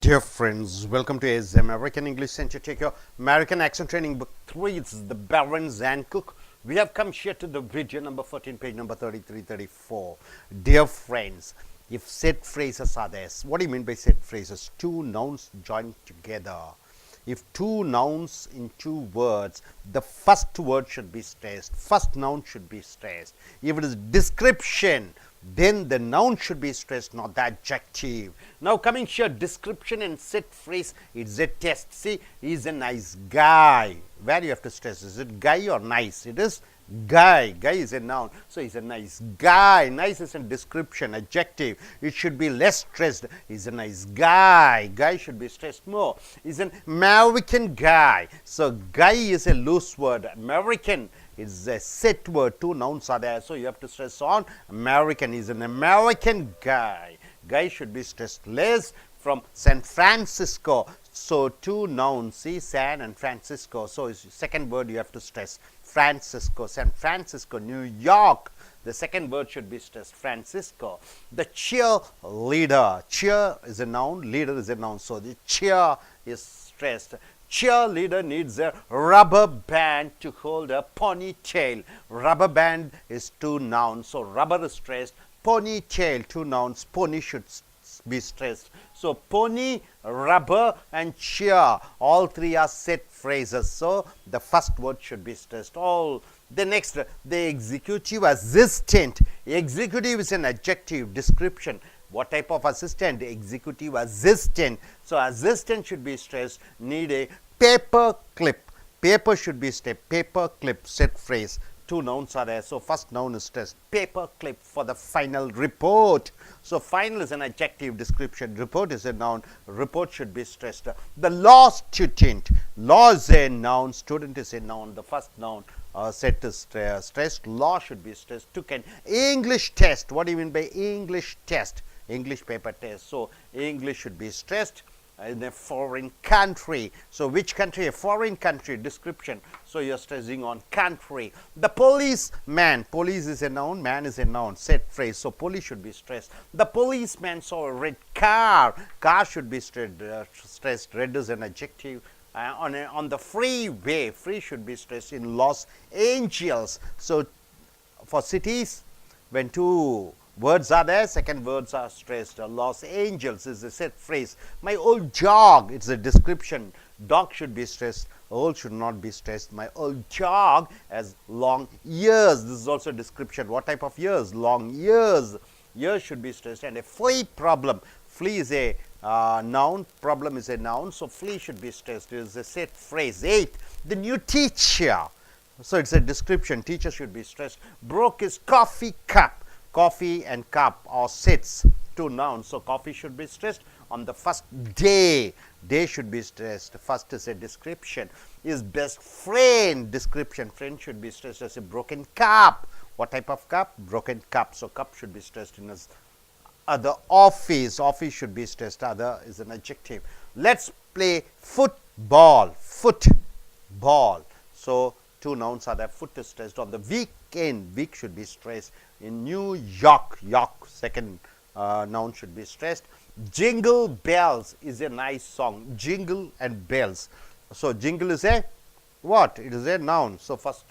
Dear friends, welcome to AZ American English Center. Take your American Accent Training Book 3. It's the Baron Zancook. We have come here to the video number 14, page number 33, 34. Dear friends, if set phrases are there, what do you mean by set phrases? Two nouns joined together. If two nouns in two words, the first word should be stressed. First noun should be stressed. If it is description, then the noun should be stressed, not the adjective. Now coming here, description and set phrase, it's a test. See, he's a nice guy. Where you have to stress, is it guy or nice? It is guy. Guy is a noun. So he's a nice guy. Nice is a description, adjective. It should be less stressed. He's a nice guy. Guy should be stressed more. He's an American guy. So guy is a loose word. American is a set word. Two nouns are there. So you have to stress on American. He's an American guy. Guy should be stressed less. From San Francisco. So two nouns, see, San and Francisco. So second word you have to stress Francisco. San Francisco. New York. The second word should be stressed Francisco. The cheerleader. Cheer is a noun. Leader is a noun. So the cheer is stressed. Cheerleader needs a rubber band to hold a ponytail. Rubber band is two nouns. So rubber is stressed. Ponytail, two nouns. Pony should be stressed. So pony, rubber and cheer, all three are set phrases. So the first word should be stressed. The next, the executive assistant. Executive is an adjective description. What type of assistant? Executive assistant. So assistant should be stressed. Need a paper clip. Paper should be stressed. Paper clip, set phrase. Two nouns are there. So first noun is stressed. Paper clip for the final report. So final is an adjective description. Report is a noun. Report should be stressed. The law student. Law is a noun. Student is a noun. The first noun set is stressed. Law should be stressed. Took an English test. What do you mean by English test? English paper test. So English should be stressed. In a foreign country. So which country? A foreign country description. So you're stressing on country. The policeman. Police is a noun. Man is a noun. Set phrase. So police should be stressed. The policeman saw a red car. Car should be stressed. Red is an adjective. On the freeway. Free should be stressed. In Los Angeles. So for cities, when two words are there, second words are stressed. Los Angeles is a set phrase. My old dog, it's a description. Dog should be stressed. Old should not be stressed. My old dog has long ears. This is also a description. What type of ears? Long ears. Ears should be stressed. And a flea problem. Flea is a noun. Problem is a noun. So flea should be stressed. It is a set phrase. 8. The new teacher. So it's a description. Teacher should be stressed. Broke his coffee cup. Coffee and cup are sets, two nouns. So coffee should be stressed. On the first day, day should be stressed. First is a description. His best friend, description. Friend should be stressed as a broken cup. What type of cup? Broken cup. So cup should be stressed in his other office. Office should be stressed. Other is an adjective. Let's play football. Football. So two nouns are there. Foot is stressed. On the weekend, week should be stressed. In New York, York, second noun should be stressed. Jingle bells is a nice song. Jingle and bells. So jingle is a what? It is a noun. So first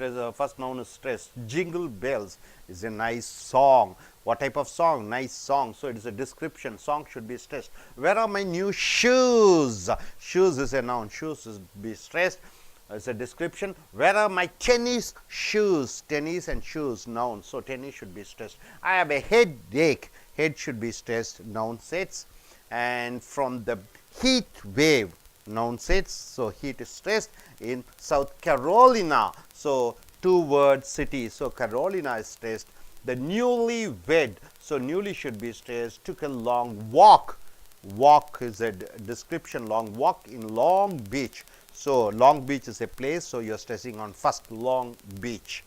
noun is stressed. Jingle bells is a nice song. What type of song? Nice song. So it is a description. Song should be stressed. Where are my new shoes? Shoes is a noun. Shoes should be stressed. It's a description. Where are my tennis shoes? Tennis and shoes, noun. So tennis should be stressed. I have a headache. Head should be stressed, noun sets. And from the heat wave, noun sets. So heat is stressed. In South Carolina, so two word city. So Carolina is stressed. The newlywed. So newly should be stressed. Took a long walk. Walk is a description. Long walk in Long Beach. So Long Beach is a place, so you're stressing on first Long Beach.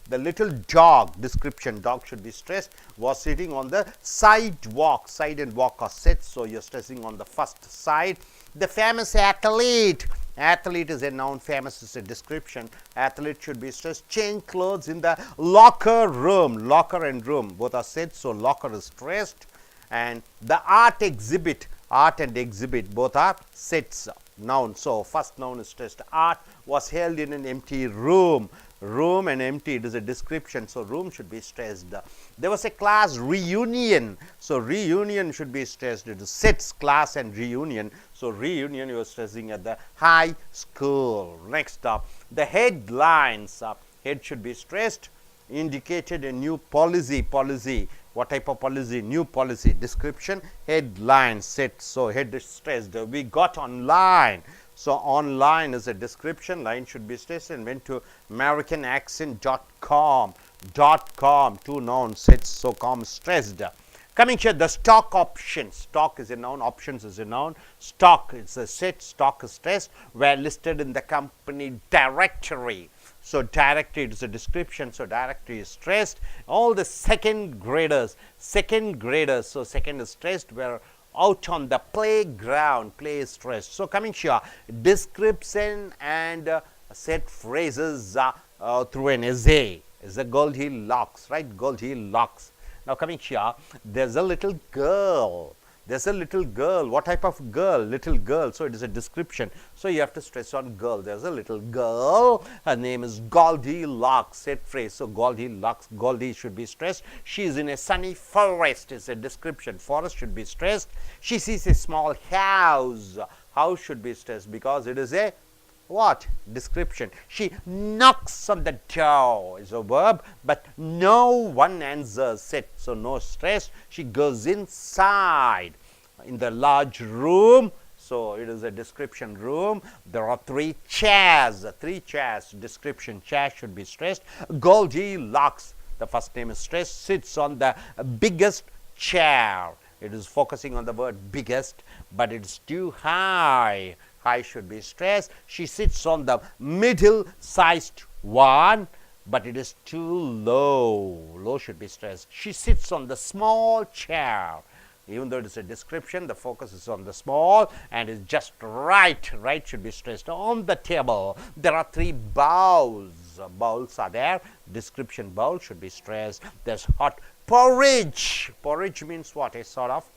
The little dog, description, dog should be stressed, was sitting on the sidewalk. Side and walk are set, so you're stressing on the first side. The famous athlete. Athlete is a noun, famous is a description. Athlete should be stressed. Change clothes in the locker room. Locker and room both are set, so locker is stressed. And the art exhibit. Art and exhibit, both are sets, noun. So, first noun is stressed. Art was held in an empty room. Room and empty, it is a description. So, room should be stressed. There was a class reunion. So, reunion should be stressed. It is sets, class and reunion. So, reunion you are stressing at the high school. Next up, the headlines. Head should be stressed. Indicated a new policy. Policy. What type of policy? New policy. Description. Headline. Set. So, head is stressed. We got online. So, online is a description. Line should be stressed and went to americanaccent.com. .com. Two nouns. Sets. So, com stressed. Coming here, the stock options. Stock is a noun. Options is a noun. Stock is a set. Stock is stressed. Were listed in the company directory. So, directory is a description. So, directory is stressed. All the second graders. So, second is stressed, were out on the playground. Play is stressed. So, coming here, description and set phrases through an essay is a Goldilocks, right? Goldilocks. Now, coming here, there's a little girl. There's a little girl. What type of girl? Little girl. So, it is a description. So, you have to stress on girl. There's a little girl. Her name is Goldilocks. Set phrase. So, Goldilocks. Goldie should be stressed. She is in a sunny forest. It's a description. Forest should be stressed. She sees a small house. House should be stressed because it is a what? Description. She knocks on the door is a verb, but no one answers. Set. So, no stress. She goes inside in the large room. So, it is a description room. There are three chairs. Description. Chair should be stressed. Goldilocks, the first name is stressed, sits on the biggest chair. It is focusing on the word biggest, but it's too high. High should be stressed. She sits on the middle-sized one, but it is too low. Low should be stressed. She sits on the small chair. Even though it is a description, the focus is on the small and is just right. Right should be stressed. On the table, there are three bowls. Bowls are there. Description bowl should be stressed. There's hot porridge. Porridge means what? A sort of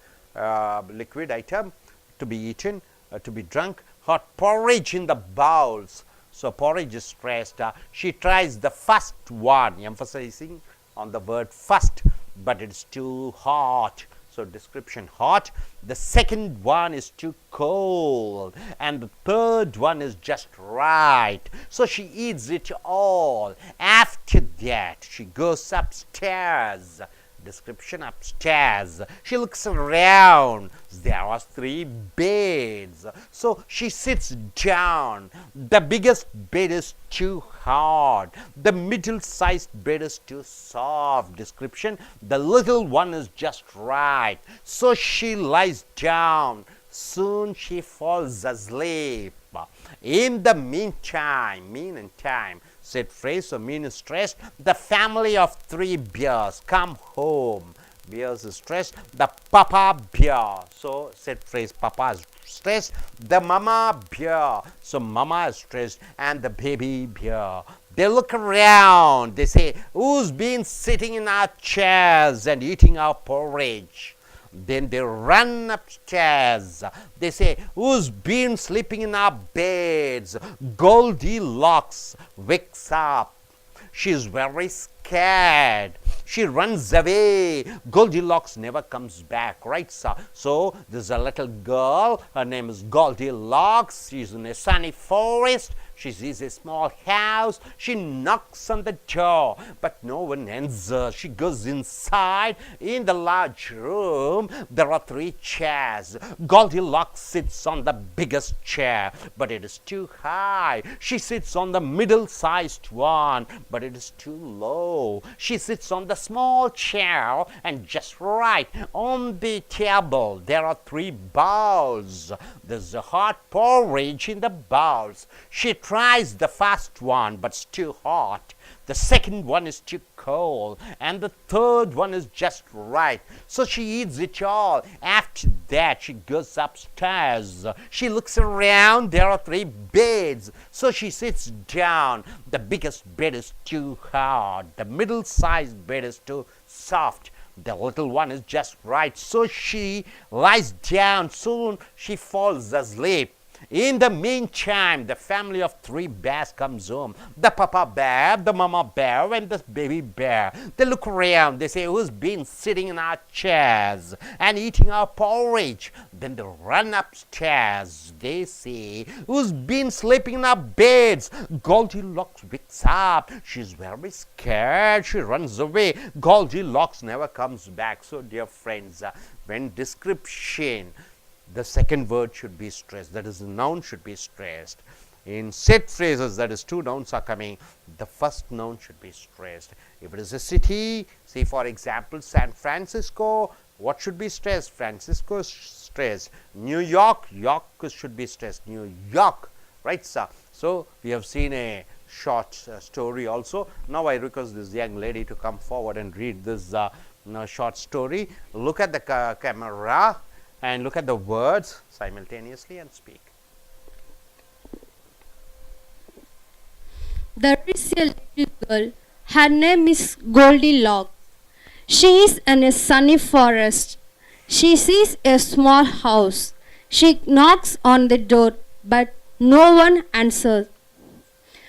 liquid item to be eaten, to be drunk. Hot porridge in the bowls. So, porridge is stressed. She tries the first one, emphasizing on the word first, but it's too hot. So, description hot. The second one is too cold, and the third one is just right. So, she eats it all. After that, she goes upstairs. Description upstairs. She looks around. There are three beds. So, she sits down. The biggest bed is too hard. The middle-sized bed is too soft. Description. The little one is just right. So, she lies down. Soon she falls asleep. In the meantime, mean and time. Set phrase. So, mean is stressed. The family of three bears come home. Bears is stressed. The papa bear. So, set phrase. Papa is stressed. The mama bear. So, mama is stressed. And the baby bear. They look around. They say, who's been sitting in our chairs and eating our porridge? Then they run upstairs. They say, who's been sleeping in our beds? Goldilocks wakes up. She's very scared. She runs away. Goldilocks never comes back, right, sir? So, there's a little girl. Her name is Goldilocks. She's in a sunny forest. She sees a small house. She knocks on the door, but no one answers. She goes inside. In the large room, there are three chairs. Goldilocks sits on the biggest chair, but it is too high. She sits on the middle-sized one, but it is too low. She sits on the small chair and just right. On the table, there are three bowls. There's a hot porridge in the bowls. She tries the first one, but it's too hot. The second one is too cold, and the third one is just right. So she eats it all. After that, she goes upstairs. She looks around. There are three beds. So she sits down. The biggest bed is too hard. The middle-sized bed is too soft. The little one is just right. So she lies down. Soon she falls asleep. In the meantime, the family of 3 bears comes home. The papa bear, the mama bear, and the baby bear. They look around. They say, who's been sitting in our chairs and eating our porridge? Then they run upstairs. They say, who's been sleeping in our beds? Goldilocks wakes up. She's very scared. She runs away. Goldilocks never comes back. So, dear friends, when description, the second word should be stressed, that is, the noun should be stressed. In set phrases, that is, 2 nouns are coming, the first noun should be stressed. If it is a city, say for example, San Francisco, what should be stressed? Francisco is stressed. New York, York should be stressed. New York, right, sir? So, we have seen a short story also. Now, I request this young lady to come forward and read this short story. Look at the camera and look at the words simultaneously and speak. There is a little girl. Her name is Goldilocks. She is in a sunny forest. She sees a small house. She knocks on the door, but no one answers.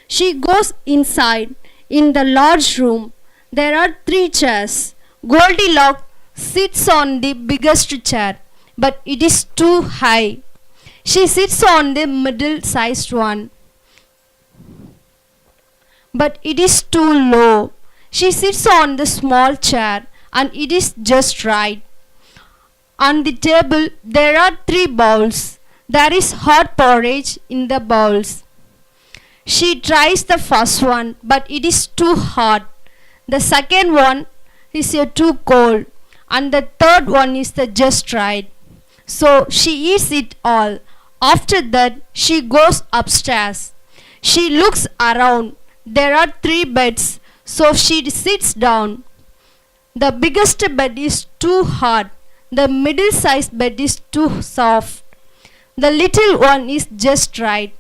She goes inside. In the large room, there are 3 chairs. Goldilocks sits on the biggest chair, but it is too high. She sits on the middle-sized one, but it is too low. She sits on the small chair, and it is just right. On the table, there are 3 bowls. There is hot porridge in the bowls. She tries the first one, but it is too hot. The second one is too cold, and the third one is just right. So she eats it all. After that, she goes upstairs. She looks around. There are 3 beds, so she sits down. The biggest bed is too hard. The middle-sized bed is too soft. The little one is just right.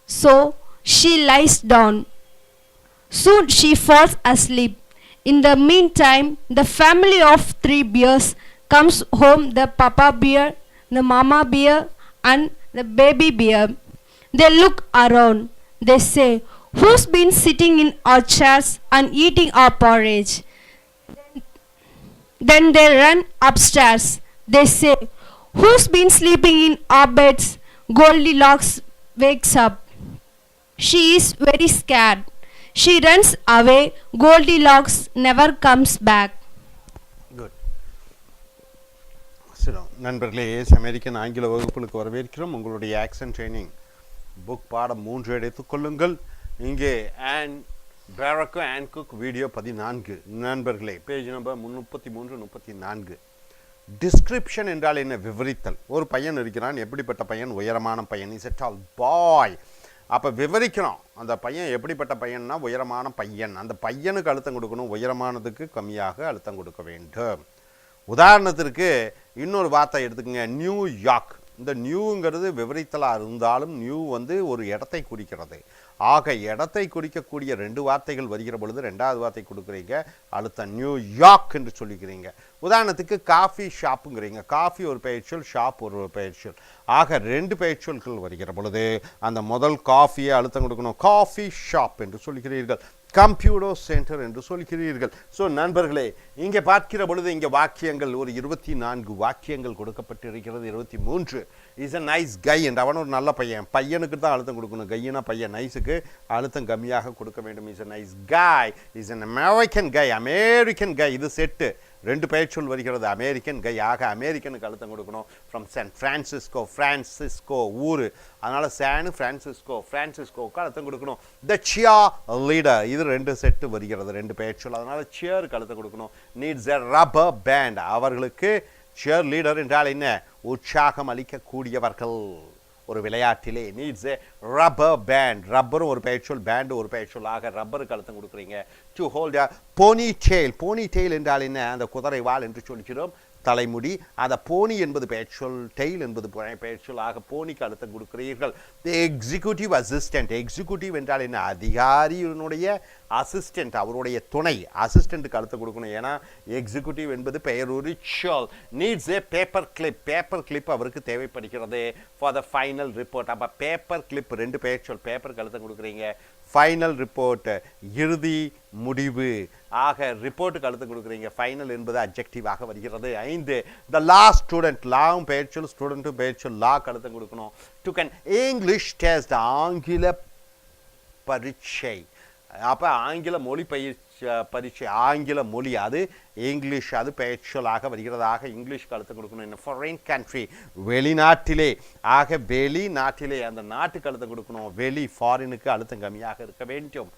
So she lies down. Soon she falls asleep. In the meantime, the family of 3 bears comes home, the papa bear, the mama bear, and the baby bear. They look around. They say, who's been sitting in our chairs and eating our porridge? Then they run upstairs. They say, who's been sleeping in our beds? Goldilocks wakes up. She is very scared. She runs away. Goldilocks never comes back. Good. நண்பர்களே, American ஆங்கில வகுப்புகளுக்கு வரவேற்கிறோம். உங்களுடைய accent training book பாடம் 3 எடுத்துக்கொள்ளுங்கள். இங்கே பேரக்கு and cook video 14 நண்பர்களே, page number 333 34. Description என்றால் என்ன? விவரித்தல். ஒரு பையன் இருக்கிறான். எப்படிப்பட்ட பையன்? உயரமான பையன். இஸ் எ டால் பாய். அப்போ விவரிக்கிறோம். அந்த பையன் எப்படிப்பட்ட பையன்னா உயரமான பையன். அந்த பையனுக்கு அழுத்தம் கொடுக்கணும். உயரமானதுக்கு கம்மியாக அழுத்தம் கொடுக்க வேண்டும். உதாரணத்திற்கு இன்னொரு வார்த்தை எடுத்துக்கங்க, நியூயார்க். இந்த நியூங்கிறது விவரித்தலாக இருந்தாலும் நியூ ஒரு இடத்தை குறிக்கிறது. ஆக இடத்தை குறிக்கக்கூடிய 2 வார்த்தைகள் வருகிற பொழுது 2வது வார்த்தை கொடுக்குறீங்க, அழுத்தம் நியூயார்க் என்று சொல்லிக்கிறீங்க. உதாரணத்துக்கு காஃபி ஷாப்புங்கிறீங்க. காஃபி ஒரு பெயர்ச்சொல், ஷாப் ஒரு பெயர்ச்சொல். ஆக 2 பெயர்ச்சொல்கள் வருகிற பொழுது அந்த முதல் காஃபியை அழுத்தம் கொடுக்கணும். காஃபி ஷாப் என்று சொல்கிறீர்கள். கம்ப்யூட்டர் சென்டர் என்று சொல்கிறீர்கள். ஸோ நண்பர்களே, இங்கே பார்க்கிற பொழுது இங்கே வாக்கியங்கள் ஒரு 24 வாக்கியங்கள் கொடுக்கப்பட்டிருக்கிறது. 23 இஸ் அ நைஸ் கை என்று. அவன் ஒரு நல்ல பையன். பையனுக்கு தான் அழுத்தம் கொடுக்கணும். கையினா பையன். நைஸுக்கு அழுத்தம் கம்மியாக கொடுக்க வேண்டும். Is a nice guy. Is an American guy. American guy. இது செட்டு. 2 பெயர்ச்சொல் வருகிறது. American guy. ஆக அமெரிக்கனுக்கு அழுத்தம் கொடுக்கணும். From San Francisco. ஃப்ரான்சிஸ்கோ ஊர். அதனால் சான் ஃப்ரான்சிஸ்கோ. ஃப்ரான்சிஸ்கோவுக்கு அழுத்தம் கொடுக்கணும். த சியர் லீடர். இது 2 செட்டு வருகிறது. 2 பெயர்ச்சொல். அதனால் சியருக்கு அழுத்தம் கொடுக்கணும். Needs a rubber band. அவர்களுக்கு சியர் லீடர் என்றால் என்ன? உற்சாகம் அளிக்கக்கூடியவர்கள். ஒரு விளையாட்டிலே நீட்ஸ் எ ரப்பர் பேண்ட். ரப்பரும் ஒரு பெயர்ச்சொல், பேண்டு ஒரு பெயர்ச்சொல். ஆக ரப்பருக்கு அழுத்தம் கொடுக்குறீங்க. To hold a ponytail. Ponytail என்றால் என்ன? அந்த குதிரை வால் என்று சொல்கிறோம். தலைமுடி. அந்த போனி என்பது பெயர்ச்சொல், டெயில் என்பது பெயர்ச்சொல். ஆக போனிக்கு அழுத்தம் கொடுக்கிறீர்கள். தி எக்ஸிக்யூட்டிவ் அசிஸ்டன்ட், எக்ஸிக்யூட்டிவ் என்றால் என்ன? அதிகாரியினுடைய அசிஸ்டன்ட், அவருடைய துணை, அசிஸ்டண்ட்டுக்கு அழுத்தம் கொடுக்கணும். ஏன்னா எக்ஸிக்யூட்டிவ் என்பது பெயரொரு சொல். நீட்ஸ் ஏ பேப்பர் கிளிப், பேப்பர் கிளிப் அவருக்கு தேவைப்படுகிறது ஃபார் த ஃபைனல் ரிப்போர்ட். அப்போ பேப்பர் கிளிப் ரெண்டு பெயர்ச்சொல், பேப்பருக்கு அழுத்தம் கொடுக்குறீங்க. ஃபைனல் ரிப்போர்ட் இறுதி முடிவு. ஆக ரிப்போர்ட்டுக்கு அழுத்தம் கொடுக்குறீங்க. ஃபைனல் என்பது அப்ஜெக்டிவாக வருகிறது. 5 த லா ஸ்டூடெண்ட், லாவும் பெயர்ச்சொல், ஸ்டூடெண்ட்டும் பெயர்ச்சொல். லாக்கு அழுத்தம் கொடுக்கணும். டு கேன் இங்கிலீஷ் டெஸ்ட், ஆங்கில பரீட்சை. அப்போ ஆங்கில மொழி பரீட்சை, ஆங்கில மொழி, அது இங்கிலீஷ், அது பெயர்ச்சொலாக வருகிறதாக இங்கிலீஷ்க்கு அழுத்தம் கொடுக்கணும். இன்னும் ஃபாரின் கண்ட்ரி, வெளிநாட்டிலே. ஆக வெளிநாட்டிலே, அந்த நாட்டுக்கு அழுத்தம் கொடுக்கணும். வெளி, ஃபாரினுக்கு அழுத்தம் கம்மியாக இருக்க வேண்டும்.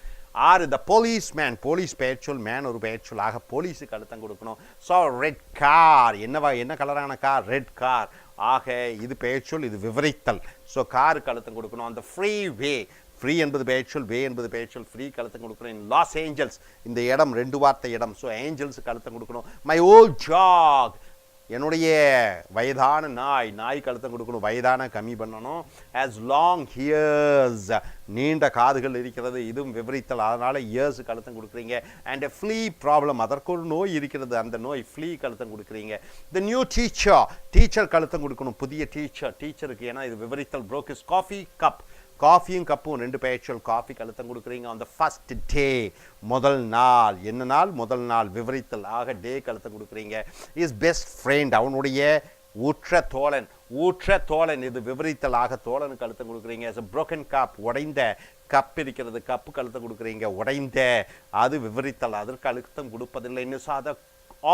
6 த போலீஸ்மேன், போலீஸ் பெயர்ச்சொல், மேன் ஒரு பெயர்ச்சொல். ஆக போலீஸுக்கு அழுத்தம் கொடுக்கணும். ஸோ ரெட் கார், என்ன கலரான கார்? Red car. ஆக இது பெயர்ச்சொல், இது விவரித்தல். ஸோ காருக்கு அழுத்தம் கொடுக்கணும். அந்த ஃப்ரீ வே, ஃப்ரீ என்பது பெயர்ச்சொல், வே என்பது பெயர்ச்சொல். ஃப்ரீக்கு அழுத்தம் கொடுக்கணும். லாஸ் ஏஞ்சல்ஸ், இந்த இடம் 2 வார்த்தை இடம். ஸோ ஏஞ்சல்ஸுக்கு அழுத்தம் கொடுக்கணும். மை ஓல்ட் டாக், என்னுடைய வயதான நாய், நாய்க்கு அழுத்தம் கொடுக்கணும். வயதான கம்மி பண்ணணும். ஆஸ் லாங் ஹியர்ஸ், நீண்ட காதுகள் இருக்கிறது, இதுவும் விவரித்தல். அதனால் இயர்ஸுக்கு அழுத்தம் கொடுக்குறீங்க. அண்ட் ஃப்ளீ ப்ராப்ளம், அதற்கு ஒரு நோய் இருக்கிறது, அந்த நோய், ஃப்ளீக்கு அழுத்தம் கொடுக்குறீங்க. த நியூ டீச்சர், டீச்சருக்கு அழுத்தம் கொடுக்கணும். புதிய டீச்சர், டீச்சருக்கு, ஏன்னா இது விவரித்தல். ப்ரோக் இஸ் காஃபி கப், காஃபியும் கப்பும் ரெண்டு பெயர்ச்சொல். காஃபிக்கு அழுத்தம் கொடுக்குறீங்க. ஆன் த ஃபர்ஸ்ட் டே, முதல் நாள். என்ன நாள்? முதல் நாள், விவரித்தல். ஆக டேக்கு அழுத்தம் கொடுக்குறீங்க. இஸ் பெஸ்ட் ஃப்ரெண்ட், அவனுடைய ஊற்ற தோழன், ஊற்ற தோழன், இது விவரித்தல். ஆக தோழனுக்கு அழுத்தம் கொடுக்குறீங்க. இஸ் ப்ரோக்கன் கப், உடைந்த கப் இருக்கிறது, கப்புக்கு அழுத்தம் கொடுக்குறீங்க. உடைந்த, அது விவரித்தல், அதற்கு அழுத்தம் கொடுப்பதில்லை. இன்னும் சாத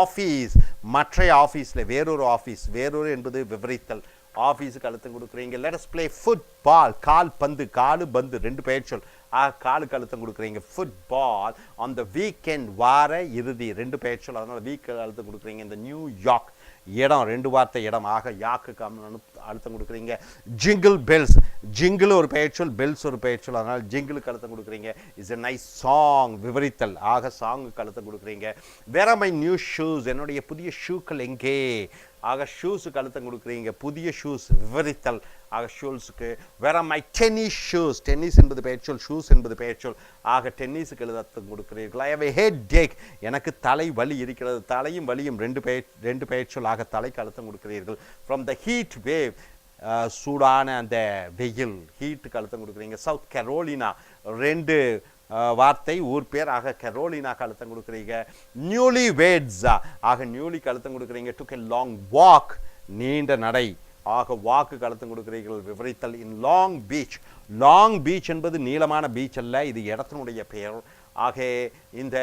ஆஃபீஸ், மற்ற ஆஃபீஸில், வேறொரு ஆஃபீஸ், வேறொரு என்பது விவரித்தல். ஆஃபீஸுக்கு அழுத்தம் கொடுக்குறீங்க. லெட் அஸ் ப்ளே ஃபுட்பால், கால் பந்து, காலு பந்து ரெண்டு பெயர்ச்சொல். காலுக்கு அழுத்தம் கொடுக்குறீங்க. ஃபுட்பால். ஆன் த வீக்கெண்ட், வார இறுதி, ரெண்டு பெயர்ச்சொல். அதனால் வீக்கு அழுத்தம் கொடுக்குறீங்க. இந்த நியூயார்க், இடம், 2 வார்த்தை இடம். ஆக யாக்குக்கு அழுத்தம் கொடுக்குறீங்க. ஜிங்கிள் பெல்ஸ், ஜிங்கிள் ஒரு பெயர்ச்சொல், பெல்ஸ் ஒரு பெயர்ச்சொல். அதனால் ஜிங்கிளுக்கு அழுத்தம் கொடுக்குறீங்க. இஸ் எ நைஸ் சாங், விவரித்தல். ஆக சாங்குக்கு அழுத்தம் கொடுக்குறீங்க. Where are my new shoes, என்னுடைய புதிய ஷூக்கள் எங்கே? ஆக ஷூஸுக்கு அழுத்தம் கொடுக்குறீங்க. புதிய ஷூஸ், விவரித்தல். ஆக ஷூஸுக்கு. Where are my tennis shoes, tennis என்பது பெயர்ச்சொல், ஷூஸ் என்பது பெயர்ச்சொல். ஆக டென்னிஸுக்கு அழுத்தம் கொடுக்குறீர்கள். ஐ ஹேவ் எ ஹெட் ஏக், எனக்கு தலை வலி இருக்கிறது. தலையும் வலியும் ரெண்டு பெயர்ச்சொல். ஆக தலைக்கு அழுத்தம் கொடுக்குறீர்கள். ஃப்ரம் த ஹீட் வேவ், சூடான அந்த வெயில், ஹீட்டுக்கு அழுத்தம் கொடுக்குறீங்க. சவுத் கரோலினா, 2 வார்த்தை, ஊர் பேர். ஆக கரோலினாக்கு அழுத்தம் கொடுக்குறீங்க. நியூலி வேட்ஸ், ஆக நியூலிக்கு அழுத்தம் கொடுக்குறீங்க. டுக் எ லாங் வாக், நீண்ட நடை. ஆக வாக்குக்கு அழுத்தம் கொடுக்குறீர்கள், விவரித்தல். In long beach, long beach என்பது நீளமான பீச் அல்ல, இது இடத்தினுடைய பெயர். ஆக இந்த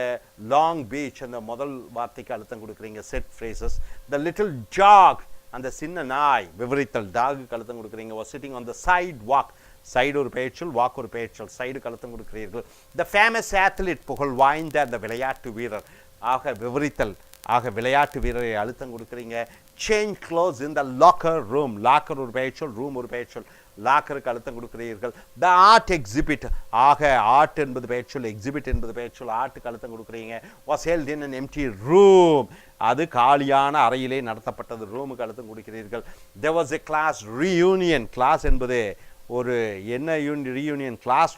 லாங் பீச், அந்த முதல் வார்த்தைக்கு அழுத்தம் கொடுக்குறீங்க. Set phrases. The little dog, அந்த சின்ன நாய், விவரித்தல். டாகுக்கு அழுத்தம் கொடுக்குறீங்க. Was sitting on the sidewalk, side ஒரு பெயர்ச்சொல், வாக் ஒரு பெயர்ச்சொல். சைடுக்கு அழுத்தம் கொடுக்கிறீர்கள். த ஃபேமஸ் ஆத்லீட், புகழ் வாய்ந்த அந்த விளையாட்டு வீரர். ஆக விவரித்தல். ஆக விளையாட்டு வீரரை அழுத்தம் கொடுக்குறீங்க. Change clothes in the locker room, locker ஒரு பெயர்ச்சொல், ரூம் ஒரு பெயர்ச்சொல். லாக்கருக்கு அழுத்தம் கொடுக்கிறீர்கள். த ஆர்ட் எக்ஸிபிட், ஆக ஆர்ட் என்பது பெயர்ச்சொல், எக்ஸிபிட் என்பது பெயர்ச்சொல். ஆர்ட்டுக்கு அழுத்தம் கொடுக்குறீங்க. Was held in an empty room, அது காலியான அறையிலே நடத்தப்பட்டது. ரூமுக்கு அழுத்தம் கொடுக்கிறீர்கள். There was a class reunion, class என்பது ஒரு என்ன ரீயூனியன், கிளாஸ்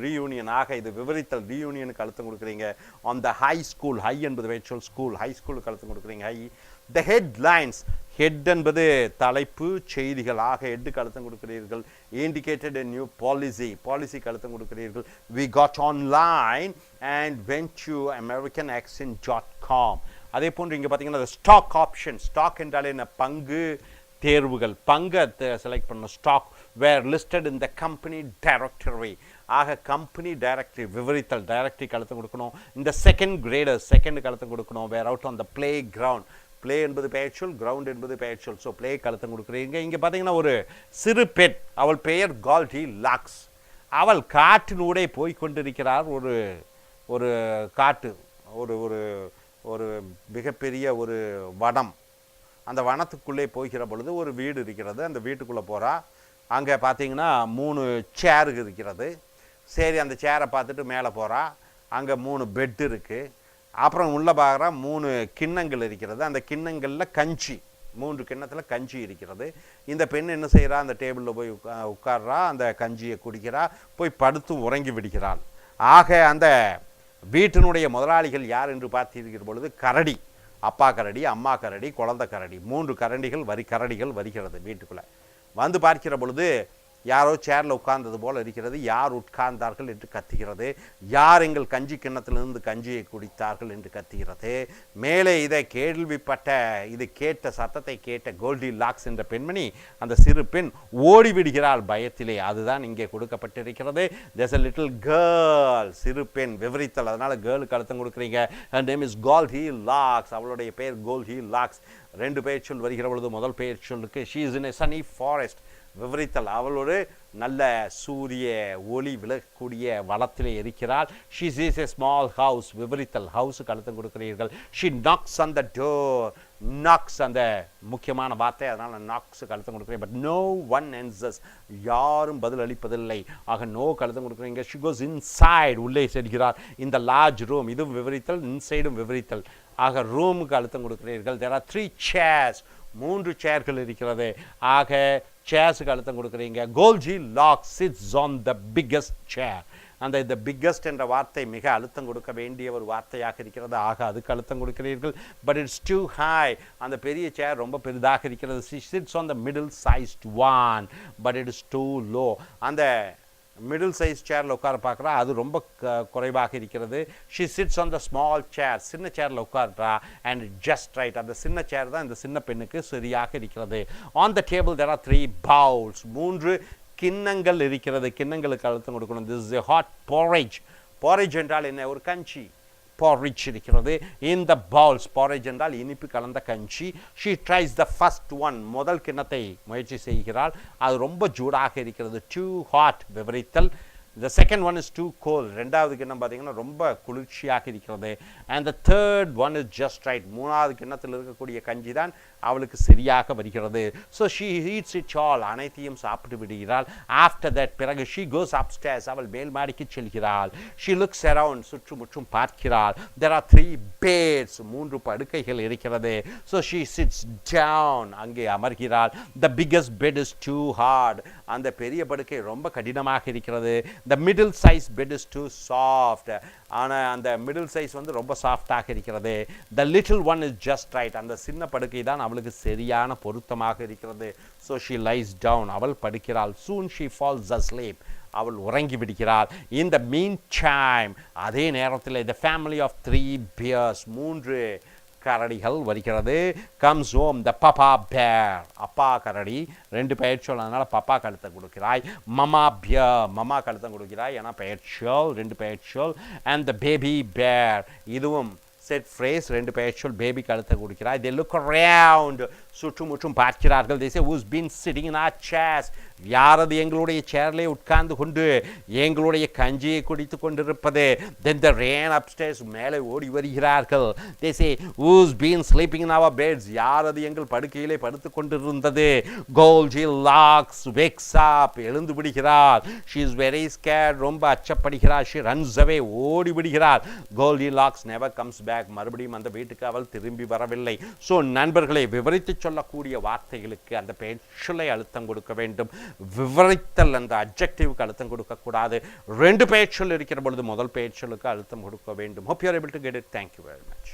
ரீயூனியன். ஆக இது விவரித்தல். ரீயூனியனுக்கு அழுத்தம் கொடுக்குறீங்க. On the high school, high என்பது பெயர்ச்சொல், ஸ்கூல், ஹை ஸ்கூலுக்கு அழுத்தம் கொடுக்குறீங்க. ஹை. த ஹெட்லைன்ஸ், ஹெட் என்பது தலைப்பு, செய்திகள். ஆக ஹெட்டுக்கு அழுத்தம் கொடுக்கிறீர்கள். இண்டிகேட்டட் எ நியூ பாலிசி, பாலிசிக்கு அழுத்தம் கொடுக்கிறீர்கள். We got online and went to americanaccent.com. அதே போன்று இங்கே பார்த்தீங்கன்னா ஸ்டாக் ஆப்ஷன், ஸ்டாக் என்றாலே என்ன? பங்கு தேர்வுகள், பங்கை செலக்ட் பண்ணணும். Stock were listed in the company directory. ஆக கம்பெனி டைரக்டரி, விவரித்தல். டைரக்டரிக்கு அழுத்தம் கொடுக்கணும். இந்த செகண்ட் கிரேடர், செகண்டுக்கு அழுத்தம் கொடுக்கணும். Were out on the playground, play என்பது பெயர்ச்சொல், கிரவுண்ட் என்பது பெயர்ச்சொல். ஸோ பிளேக்கு அழுத்தம் கொடுக்குறீங்க. இங்கே பார்த்தீங்கன்னா ஒரு சிறு பெண், அவள் பெயர் கால்டி லாக்ஸ். அவள் காட்டினூடே போய் கொண்டிருக்கிறார். ஒரு ஒரு காட்டு, ஒரு ஒரு ஒரு மிகப்பெரிய ஒரு வனம். அந்த வனத்துக்குள்ளே போகிற பொழுது ஒரு வீடு இருக்கிறது. அந்த வீட்டுக்குள்ளே போகிறா. அங்கே பார்த்தீங்கன்னா 3 சேரு இருக்கிறது. சரி, அந்த சேரை பார்த்துட்டு மேலே போகிறா. அங்கே 3 பெட்டு இருக்குது. அப்புறம் உள்ள பார்க்குறா 3 கிண்ணங்கள் இருக்கிறது. அந்த கிண்ணங்களில் கஞ்சி, 3 கிண்ணத்தில் கஞ்சி இருக்கிறது. இந்த பெண் என்ன செய்கிறா, அந்த டேபிளில் போய் உட்கார்றா, அந்த கஞ்சியை குடிக்கிறா, போய் படுத்து உறங்கி விடுகிறாள். ஆக அந்த வீட்டினுடைய முதலாளிகள் யார் என்று பார்த்திருக்கிற பொழுது கரடி, அப்பா கரடி, அம்மா கரடி, குழந்தை கரடி, 3 கரடிகள் வருகிறது வீட்டுக்குள்ளே. வந்து பார்க்கிற பொழுது யாரோ சேரில் உட்கார்ந்தது போல் இருக்கிறது. யார் உட்கார்ந்தார்கள் என்று கத்துகிறது. யார் எங்கள் கஞ்சி கிண்ணத்திலிருந்து கஞ்சியை குடித்தார்கள் என்று கத்துகிறது. மேலே இதை இது கேட்ட சத்தத்தை கேட்ட கோல்டி லாக்ஸ் என்ற பெண்மணி, அந்த சிறு பெண் ஓடிவிடுகிறாள் பயத்திலே. அதுதான் இங்கே கொடுக்கப்பட்டிருக்கிறது. there's a little girl, சிறு பெண், விவரித்தல், அதனால கேர்ளுக்கு அர்த்தம் கொடுக்குறீங்க. her name is Goldie lakhs, அவளுடைய பெயர் கோல்டி லாக்ஸ். 2 பெயர் சொல் வருகிற பொழுது முதல் பெயர் சொல்லுக்கு she is in a sunny forest, விவரித்தல், அவள் ஒரு நல்ல சூரிய ஒளி விளக்கக்கூடிய வளத்திலே இருக்கிறாள். she sees a small house, விவரித்தல், ஹவுஸுக்கு அழுத்தம் கொடுக்கிறீர்கள். she knocks on the door, knocks அந்த முக்கியமான வார்த்தை, அதனால் knocks அழுத்தம் கொடுக்குறீங்க. but no one answers, யாரும் பதில் அளிப்பதில்லை. ஆக நோக்கு அழுத்தம் கொடுக்குறீங்க. she goes inside, உள்ளே செல்கிறார். இந்த லார்ஜ் ரூம், இதுவும் விவரித்தல், இன்சைடும் விவரித்தல். ஆக ரூமுக்கு அழுத்தம் கொடுக்கிறீர்கள். there are 3 chairs, 3 சேர்கள் இருக்கிறது. ஆக சேர்ஸுக்கு அழுத்தம் கொடுக்குறீங்க. Goldilocks sits on the biggest chair. அந்த இந்த பிக்கஸ்ட் என்ற வார்த்தை மிக அழுத்தம் கொடுக்க வேண்டிய ஒரு வார்த்தையாக இருக்கிறது. ஆக அதுக்கு அழுத்தம் கொடுக்கிறீர்கள். பட் இட்ஸ் டூ ஹை, அந்த பெரிய சேர் ரொம்ப பெரிதாக இருக்கிறது. she sits on the middle sized one, but it is too low. அந்த மிடில் சைஸ் சேரில் உட்கார பார்க்குறா, அது ரொம்ப குறைவாக இருக்கிறது. she sits on the small chair, சின்ன சேரில் உட்கார்றா. and just right, அந்த சின்ன சேர் தான் இந்த சின்ன பெண்ணுக்கு சரியாக இருக்கிறது. on the table there are 3 bowls, 3 கிண்ணங்கள் இருக்கிறது. கிண்ணங்களுக்கு அழுத்தம் கொடுக்கணும். this is a hot porridge. porridge என்றால் என்ன, ஒரு கஞ்சி. porridge இருக்கிறது. in the bowls, porridge என்றால் இனிப்பு கலந்த கஞ்சி. she tries the first one, முதல் கிண்ணத்தை முயற்சி செய்கிறாள். அது ரொம்ப சூடாக இருக்கிறது. too hot, விவரித்தல். the second one is too cold, ரெண்டாவது கிண்ணம் பார்த்தீங்கன்னா ரொம்ப குளிர்ச்சியாக இருக்கிறது. and the third one is just right, மூணாவது கிண்ணத்தில் இருக்கக்கூடிய கஞ்சி தான் அவளுக்கு சரியாக வருகிறது. so she eats it all, அனைத்தையும் சாப்பிட்டு விடுகிறாள். after that, பிறகு she goes upstairs, அவள் மேல் மாடிக்கு செல்கிறாள். she looks around, சுற்றுமுற்றும் பார்க்கிறாள். there are 3 beds, 3 படுக்கைகள் இருக்கிறது. so she sits down, அங்கே அமர்கிறாள். the biggest bed is too hard, அந்த பெரிய படுக்கை ரொம்ப கடினமாக இருக்கிறது. the middle size bed is too soft, ஆனால் அந்த மிடில் சைஸ் வந்து ரொம்ப சாஃப்டாக இருக்கிறது. the little one is just right, அந்த சின்ன படுக்கை தான் அவளுக்கு சரியான பொருத்தமாக இருக்கிறது. so she lies down, அவள் படுக்கிறாள். soon she falls asleep, அவள் உறங்கி விடுகிறாள். in the meantime, அதே நேரத்தில் the family of 3 bears, 3 கரடிகள் வருகிறது. comes home the papa bear, அப்பா கரடி, 2 பெயர் சொல், அதனால பப்பா கழுத்தம் கொடுக்கிறாய். mama bear, மமா கழுத்தம் கொடுக்கிறாய், ஏன்னா பெயர் சொல், 2 பெயர் சொல். and the baby bear, இதுவும் செட் ஃப்ரேஸ், 2 பெயர் சொல், பேபி கழுத்தை கொடுக்கிறாய். they look around, சுற்றுமுற்றும் பார்க்கிறார்கள். they say who's been sitting in our chairs, யாரது எங்களுடைய சேர்லே உட்கார்ந்து கொண்டு எங்களுடைய கஞ்சியை குடித்து கொண்டிருப்பது. then they ran upstairs, மேலே ஓடி வருகிறார்கள். they say who's been sleeping in our beds, யாரது எங்கள் படுக்கையிலே படுத்து கொண்டிருந்தது. கோல்டி லாக்ஸ் wakes up, எழுந்து விடுகிறார். she is very scared, ரொம்ப அச்சப்படுகிறார். she runs away, ஓடி விடுகிறார். Goldie lakhs never comes back, மறுபடியும் அந்த வீட்டுக்கு அவள் திரும்பி வரவில்லை. ஸோ நண்பர்களை, விவரித்து சொல்லக்கூடிய வார்த்தைகளுக்கு அந்த பெயர் சொல்லை அழுத்தம் கொடுக்க வேண்டும். விவரித்தல் அந்த அட்ஜெக்டிவ்க்கு அழுத்தம் கொடுக்கக்கூடாது. 2 பெயர் சொல் இருக்கிற பொழுது முதல் பெயர் சொல்லுக்கு அழுத்தம் கொடுக்க வேண்டும். hope you are able to get it. thank you very much.